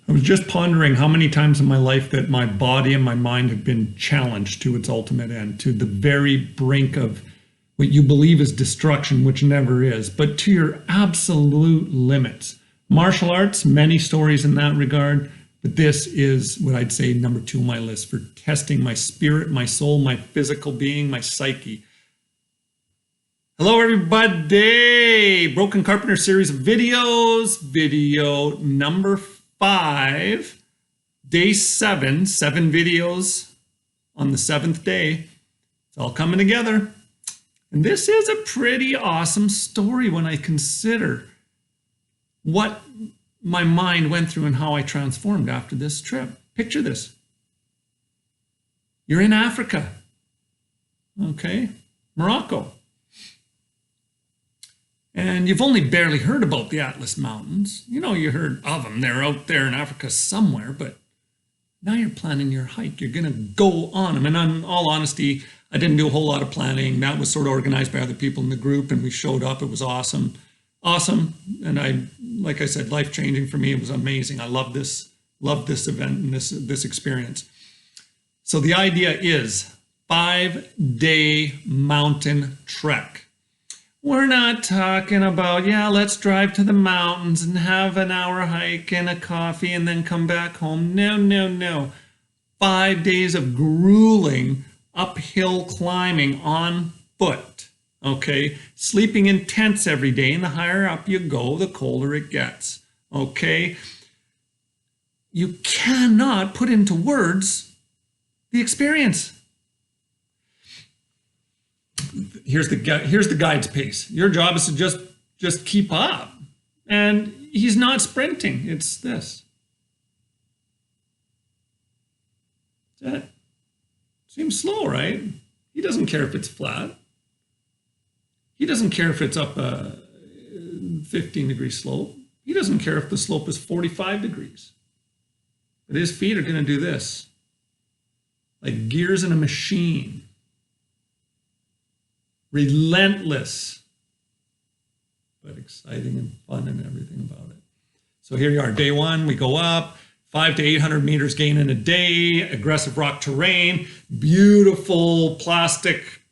I was just pondering how many times in my life that my body and my mind have been challenged to its ultimate end, to the very brink of what you believe is destruction, which never is, but to your absolute limits. Martial arts, many stories in that regard, but this is what I'd say number 2 on my list for testing my spirit, my soul, my physical being, my psyche. Hello, everybody. Broken Carpenter series of videos, video number 5, day 7, 7 videos on the 7th day. It's all coming together. And this is a pretty awesome story when I consider what my mind went through and how I transformed after this trip. Picture this. You're in Africa, okay? Morocco. And you've only barely heard about the Atlas Mountains. You know, you heard of them. They're out there in Africa somewhere, but now you're planning your hike. You're going to go on them. And in all honesty, I didn't do a whole lot of planning. That was sort of organized by other people in the group, and we showed up. It was awesome. Awesome. And like I said, life-changing for me. It was amazing. I love this event and this experience. So the idea is 5-day mountain trek. We're not talking about, yeah, let's drive to the mountains and have an hour hike and a coffee and then come back home. No, no, no. 5 days of grueling uphill climbing on foot, okay? Sleeping in tents every day, and the higher up you go, the colder it gets, okay? You cannot put into words the experience. Here's the guide's pace. Your job is to just keep up. And he's not sprinting. It's this. That's it. Seems slow, right? He doesn't care if it's flat. He doesn't care if it's up a 15-degree slope. He doesn't care if the slope is 45 degrees. But his feet are going to do this. Like gears in a machine. Relentless, but exciting and fun and everything about it. So here you are, day 1, we go up, 500 to 800 meters gain in a day, aggressive rock terrain, beautiful plastic,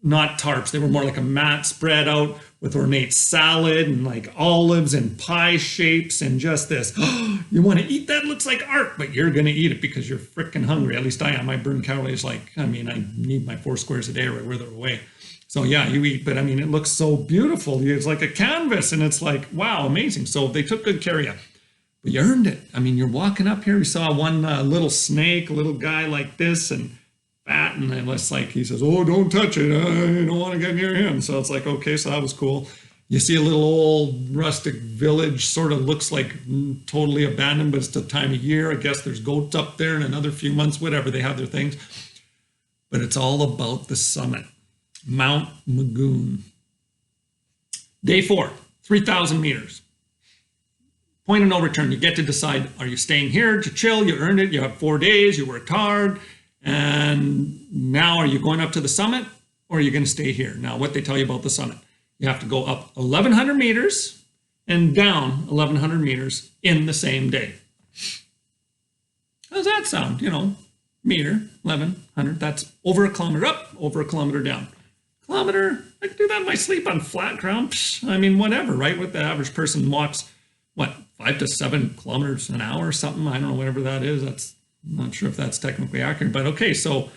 not tarps, they were more like a mat spread out with ornate salad and like olives and pie shapes and just this. Oh, you want to eat that? Looks like art, but you're going to eat it because you're freaking hungry. At least I am. I burn calories like, I need my 4 squares a day or where they're away. So yeah, you eat, but it looks so beautiful. It's like a canvas and it's like, wow, amazing. So they took good care of you, but you earned it. You're walking up here. We saw one little snake, a little guy like this and fat. And it's like, he says, oh, don't touch it. I don't want to get near him. So it's like, okay, so that was cool. You see a little old rustic village, sort of looks like totally abandoned, but it's the time of year. I guess there's goats up there in another few months, whatever, they have their things. But it's all about the summit. Mount Magoon. Day 4, 3,000 meters. Point of no return. You get to decide, are you staying here to chill? You earned it. You have 4 days. You worked hard. And now are you going up to the summit or are you going to stay here? Now, what they tell you about the summit, you have to go up 1,100 meters and down 1,100 meters in the same day. How does that sound? Meter, 1,100. That's over a kilometer up, over a kilometer down. Kilometer, I could do that in my sleep on flat ground. Whatever, right? What the average person walks, 5 to 7 kilometers an hour or something? I don't know, whatever that is. I'm not sure if that's technically accurate, but okay, so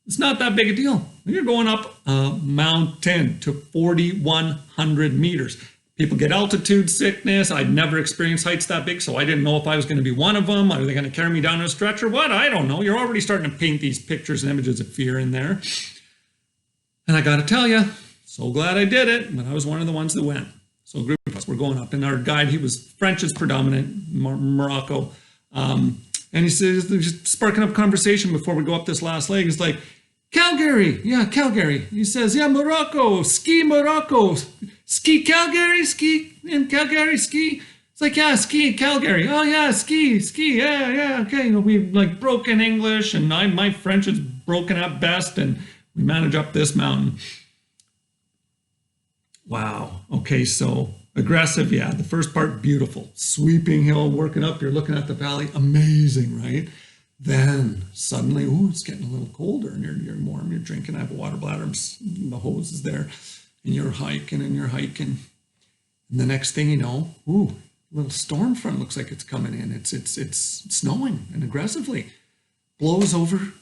it's not that big a deal. You're going up a mountain to 4,100 meters. People get altitude sickness. I'd never experienced heights that big, so I didn't know if I was going to be one of them. Are they going to carry me down a stretcher? What? I don't know. You're already starting to paint these pictures and images of fear in there. And I got to tell you, so glad I did it, but I was one of the ones that went. So a group of us were going up, and our guide, he was French is predominant, Morocco. And he says, just sparking up conversation before we go up this last leg. It's like, Calgary. Yeah, Calgary. He says, yeah, Morocco. Ski Calgary, ski in Calgary, ski. It's like, yeah, ski in Calgary. Oh yeah, ski, yeah, okay. We like broken English and my French is broken at best and we manage up this mountain. Wow. Okay, so Aggressive, yeah. The first part, beautiful. Sweeping hill, working up, you're looking at the valley. Amazing, right? Then suddenly, ooh, it's getting a little colder and you're warm. You're drinking. I have a water bladder. The hose is there. And you're hiking and you're hiking. And the next thing you know, ooh, a little storm front looks like it's coming in. It's snowing and aggressively. Blows over.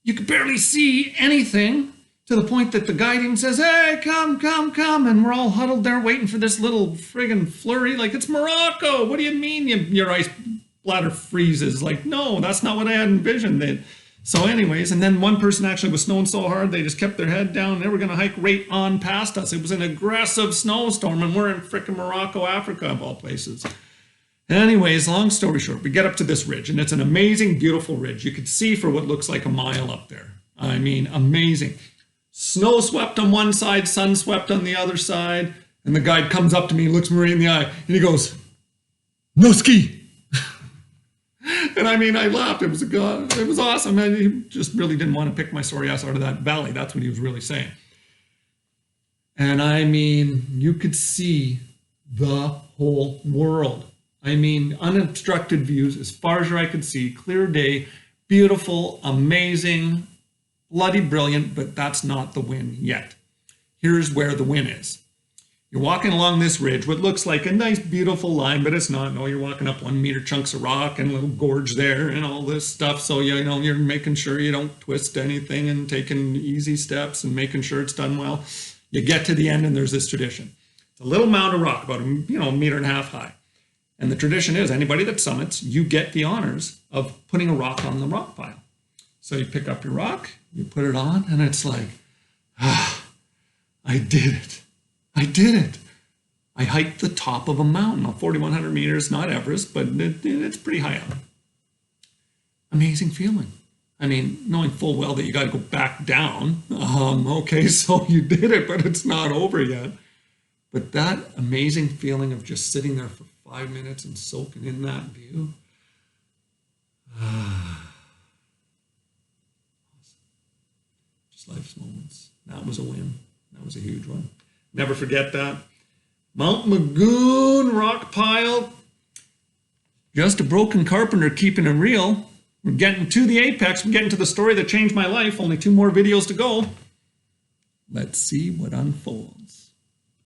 You could barely see anything, to the point that the guide even says, hey, come, come, come. And we're all huddled there waiting for this little friggin' flurry. Like, it's Morocco. What do you mean your ice bladder freezes? Like, no, that's not what I had envisioned. So anyways, and then one person actually was snowing so hard, they just kept their head down. They were going to hike right on past us. It was an aggressive snowstorm, and we're in frickin' Morocco, Africa, of all places. Anyways, long story short, we get up to this ridge, and it's an amazing, beautiful ridge. You could see for what looks like a mile up there. I mean, amazing. Snow swept on one side, sun swept on the other side. And the guide comes up to me, looks me right in the eye, and he goes, no ski. And I mean, I laughed. It was awesome. And he just really didn't want to pick my sorry ass out of that valley. That's what he was really saying. And I mean, you could see the whole world. I mean, unobstructed views as far as your eye could see, clear day, beautiful, amazing, bloody brilliant, but that's not the win yet. Here's where the win is. You're walking along this ridge, what looks like a nice, beautiful line, but it's not. No, you're walking up 1 meter chunks of rock and a little gorge there and all this stuff. So, you know, you're making sure you don't twist anything and taking easy steps and making sure it's done well. You get to the end and there's this tradition. It's a little mound of rock, about a meter and a half high. And the tradition is anybody that summits, you get the honors of putting a rock on the rock pile. So you pick up your rock, you put it on, and it's like, I did it. I did it. I hiked the top of a mountain. Now, 4,100 meters, not Everest, but it's pretty high up. Amazing feeling. I mean, knowing full well that you got to go back down. Okay, so you did it, but it's not over yet. But that amazing feeling of just sitting there for 5 minutes and soaking in that view. Just life's moments. That was a win. That was a huge one. Never forget that. Mount Magoon rock pile. Just a broken carpenter keeping it real. We're getting to the apex. We're getting to the story that changed my life. Only 2 more videos to go. Let's see what unfolds.